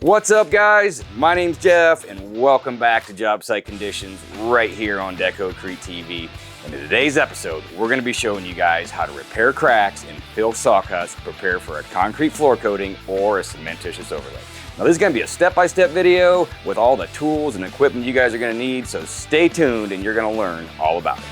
What's up, guys? My name's Jeff, and welcome back to Jobsite Conditions right here on Deco-Crete TV. And in today's episode, we're going to be showing you guys how to repair cracks and fill saw cuts to prepare for a concrete floor coating or a cementitious overlay. Now, this is going to be a step-by-step video with all the tools and equipment you guys are going to need, so stay tuned and you're going to learn all about it.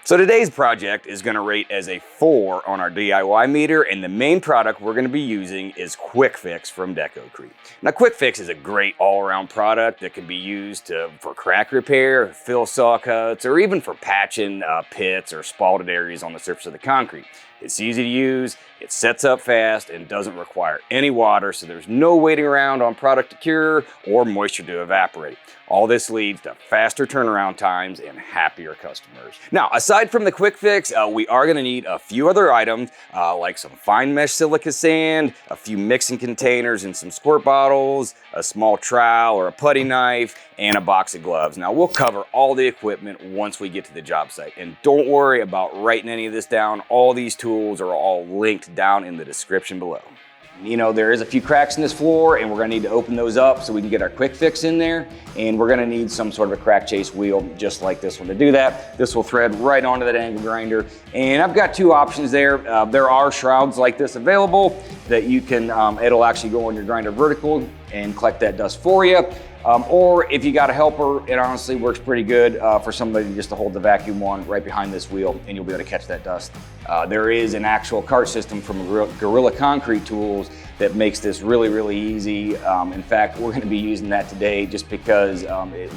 So today's project is going to rate as a 4 on our DIY meter, and the main product we're going to be using is Quik Fix from Deco-Crete. Now, Quik Fix is a great all-around product that can be used for crack repair, fill saw cuts, or even for patching pits or spalted areas on the surface of the concrete. It's easy to use, it sets up fast, and doesn't require any water, so there's no waiting around on product to cure or moisture to evaporate. All this leads to faster turnaround times and happier customers. Now, aside from the Quik Fix, we are going to need a few other items like some fine mesh silica sand, a few mixing containers and some squirt bottles, a small trowel or a putty knife, and a box of gloves. Now, we'll cover all the equipment once we get to the job site. And don't worry about writing any of this down. All these tools are all linked down in the description below. You know, there is a few cracks in this floor, and we're gonna need to open those up so we can get our Quik Fix in there. And we're gonna need some sort of a crack chase wheel, just like this one. To do that, this will thread right onto that angle grinder. And I've got two options there. There are shrouds like this available that you can, it'll actually go on your grinder vertical and collect that dust for you. Or if you got a helper, it honestly works pretty good for somebody just to hold the vacuum one right behind this wheel, and you'll be able to catch that dust. There is an actual cart system from Gorilla Concrete Tools that makes this really, really easy. In fact, we're gonna be using that today just because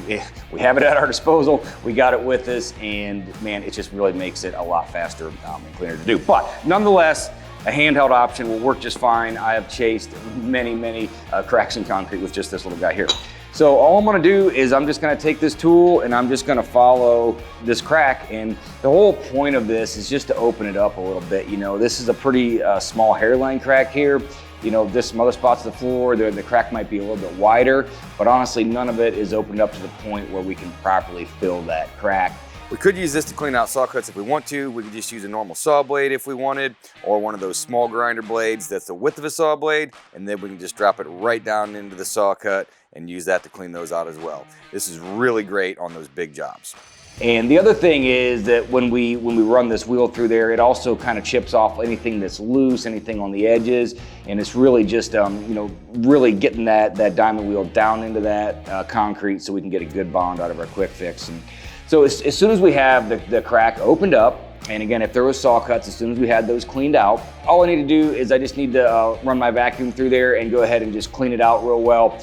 we have it at our disposal. We got it with us, and man, it just really makes it a lot faster and cleaner to do. But nonetheless, a handheld option will work just fine. I have chased many cracks in concrete with just this little guy here. So all I'm gonna do is I'm just gonna take this tool and I'm just gonna follow this crack. And the whole point of this is just to open it up a little bit. You know, this is a pretty small hairline crack here. You know, there's some other spots of the floor, the crack might be a little bit wider, but honestly, none of it is opened up to the point where we can properly fill that crack. We could use this to clean out saw cuts if we want to. We could just use a normal saw blade if we wanted, or one of those small grinder blades that's the width of a saw blade, and then we can just drop it right down into the saw cut and use that to clean those out as well. This is really great on those big jobs. And the other thing is that when we run this wheel through there, it also kind of chips off anything that's loose, anything on the edges, and it's really just you know, really getting that diamond wheel down into that concrete so we can get a good bond out of our Quik Fix. And so as soon as we have the crack opened up, and again, if there was saw cuts, as soon as we had those cleaned out, all I need to do is I just need to run my vacuum through there and go ahead and just clean it out real well.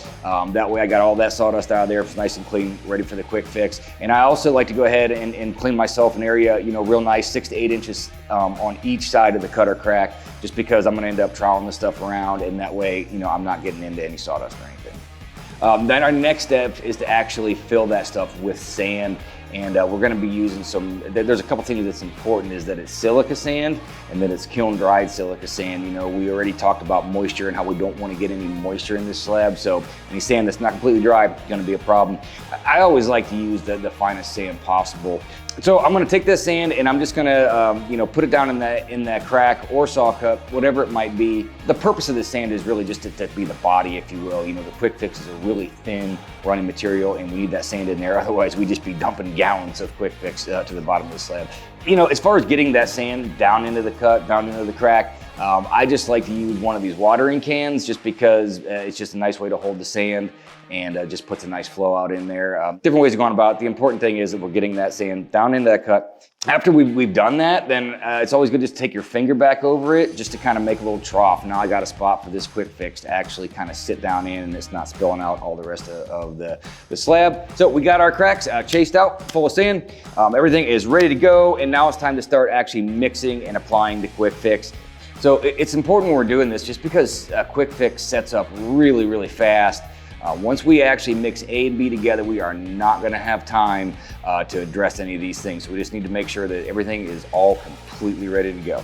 That way I got all that sawdust out of there. It's nice and clean, ready for the Quik Fix. And I also like to go ahead and clean myself an area, you know, real nice, 6 to 8 inches on each side of the cutter crack, just because I'm gonna end up troweling this stuff around, and that way, you know, I'm not getting into any sawdust or anything. Then our next step is to actually fill that stuff with sand. And we're gonna be using there's a couple things that's important, is that it's silica sand and that it's kiln dried silica sand. You know, we already talked about moisture and how we don't wanna get any moisture in this slab. So any sand that's not completely dry is gonna be a problem. I always like to use the finest sand possible. So I'm gonna take this sand and I'm just gonna you know, put it down in that crack or saw cut, whatever it might be. The purpose of this sand is really just to be the body, if you will. You know, the Quik Fix is a really thin running material, and we need that sand in there. Otherwise, we'd just be dumping gallons of Quik Fix to the bottom of the slab. You know, as far as getting that sand down into the cut, down into the crack, I just like to use one of these watering cans, just because it's just a nice way to hold the sand, and just puts a nice flow out in there. Different ways of going about it. The important thing is that we're getting that sand down into that cut. After we've done that, then it's always good just to take your finger back over it, just to kind of make a little trough. Now I got a spot for this Quik Fix to actually kind of sit down in, and it's not spilling out all the rest of the slab. So we got our cracks chased out, full of sand. Everything is ready to go, and now it's time to start actually mixing and applying the Quik Fix. So it's important when we're doing this, just because Quik Fix sets up really, really fast. Once we actually mix A and B together, we are not gonna have time to address any of these things. So we just need to make sure that everything is all completely ready to go.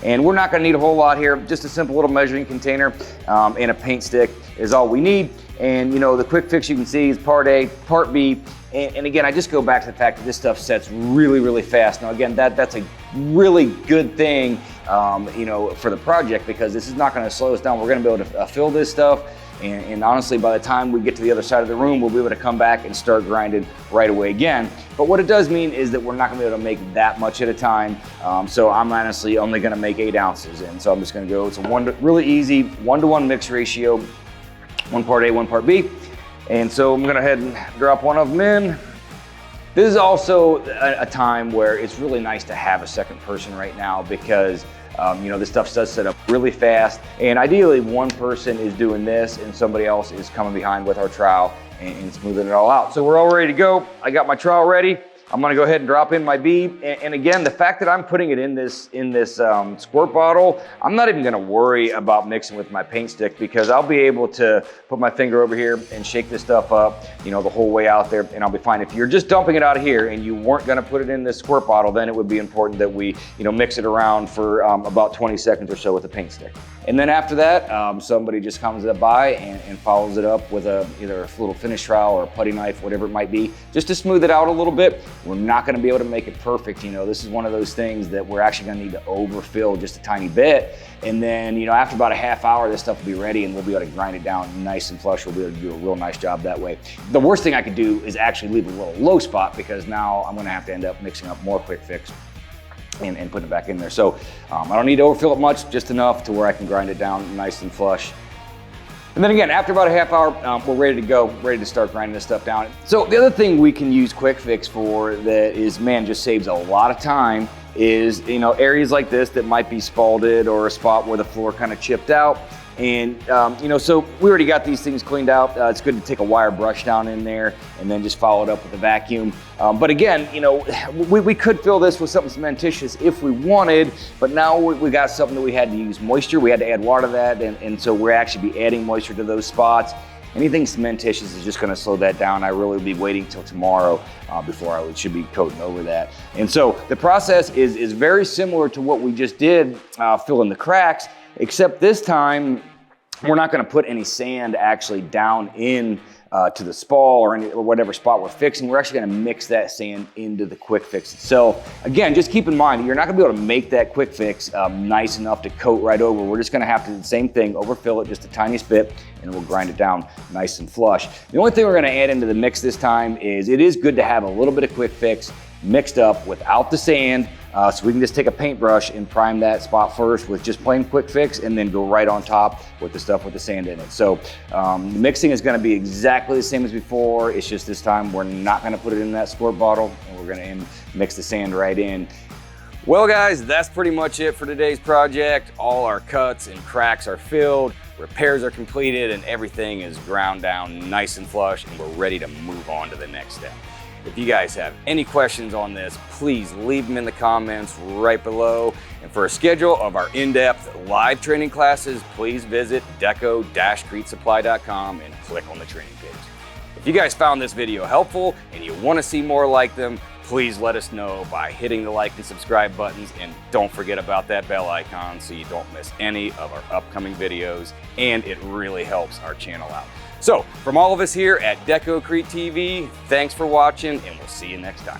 And we're not gonna need a whole lot here. Just a simple little measuring container and a paint stick is all we need. And you know, the Quik Fix you can see is part A, part B, And again, I just go back to the fact that this stuff sets really, really fast. Now again, that's a really good thing, you know, for the project, because this is not gonna slow us down. We're gonna be able to fill this stuff. And honestly, by the time we get to the other side of the room, we'll be able to come back and start grinding right away again. But what it does mean is that we're not gonna be able to make that much at a time. So I'm honestly only gonna make 8 ounces. And so I'm just gonna go, it's a really easy 1-to-1 mix ratio, 1 part A, 1 part B. And so I'm gonna go ahead and drop one of them in. This is also a time where it's really nice to have a second person right now, because you know, this stuff does set up really fast, and ideally one person is doing this and somebody else is coming behind with our trowel and smoothing it all out. So we're all ready to go. I got my trowel ready. I'm gonna go ahead and drop in my bead. And again, the fact that I'm putting it in this squirt bottle, I'm not even gonna worry about mixing with my paint stick, because I'll be able to put my finger over here and shake this stuff up, you know, the whole way out there, and I'll be fine. If you're just dumping it out of here and you weren't gonna put it in this squirt bottle, then it would be important that we, you know, mix it around for about 20 seconds or so with a paint stick. And then after that, somebody just comes by and follows it up with either a little finish trowel or a putty knife, whatever it might be, just to smooth it out a little bit. We're not gonna be able to make it perfect. You know, this is one of those things that we're actually gonna need to overfill just a tiny bit. And then, you know, after about a half hour, this stuff will be ready and we'll be able to grind it down nice and flush. We'll be able to do a real nice job that way. The worst thing I could do is actually leave a little low spot, because now I'm gonna have to end up mixing up more Quik Fix and putting it back in there. So I don't need to overfill it much, just enough to where I can grind it down nice and flush. And then again, after about a half hour, we're ready to go, ready to start grinding this stuff down. So the other thing we can use Quik Fix for that is, man, just saves a lot of time is, you know, areas like this that might be spalted or a spot where the floor kind of chipped out. And, you know, so we already got these things cleaned out. It's good to take a wire brush down in there and then just follow it up with a vacuum. But again, you know, we could fill this with something cementitious if we wanted, but now we got something that we had to use moisture. We had to add water to that, and so we're actually be adding moisture to those spots. Anything cementitious is just gonna slow that down. I really will be waiting till tomorrow before I should be coating over that. And so the process is very similar to what we just did, filling the cracks, except this time we're not gonna put any sand actually down in to the spall or whatever spot we're fixing. We're actually gonna mix that sand into the Quik Fix itself. Again, just keep in mind, you're not gonna be able to make that Quik Fix nice enough to coat right over. We're just gonna have to do the same thing, overfill it just a tiny bit, and we'll grind it down nice and flush. The only thing we're gonna add into the mix this time is, it is good to have a little bit of Quik Fix mixed up without the sand, so we can just take a paintbrush and prime that spot first with just plain Quik Fix, and then go right on top with the stuff with the sand in it. So the mixing is gonna be exactly the same as before. It's just this time we're not gonna put it in that squirt bottle, and we're gonna mix the sand right in. Well guys, that's pretty much it for today's project. All our cuts and cracks are filled, repairs are completed, and everything is ground down nice and flush, and we're ready to move on to the next step. If you guys have any questions on this, please leave them in the comments right below. And for a schedule of our in-depth live training classes, please visit deco-cretesupply.com and click on the training page. If you guys found this video helpful and you want to see more like them, please let us know by hitting the like and subscribe buttons, and don't forget about that bell icon so you don't miss any of our upcoming videos, and it really helps our channel out. So from all of us here at Deco-Crete TV, thanks for watching, and we'll see you next time.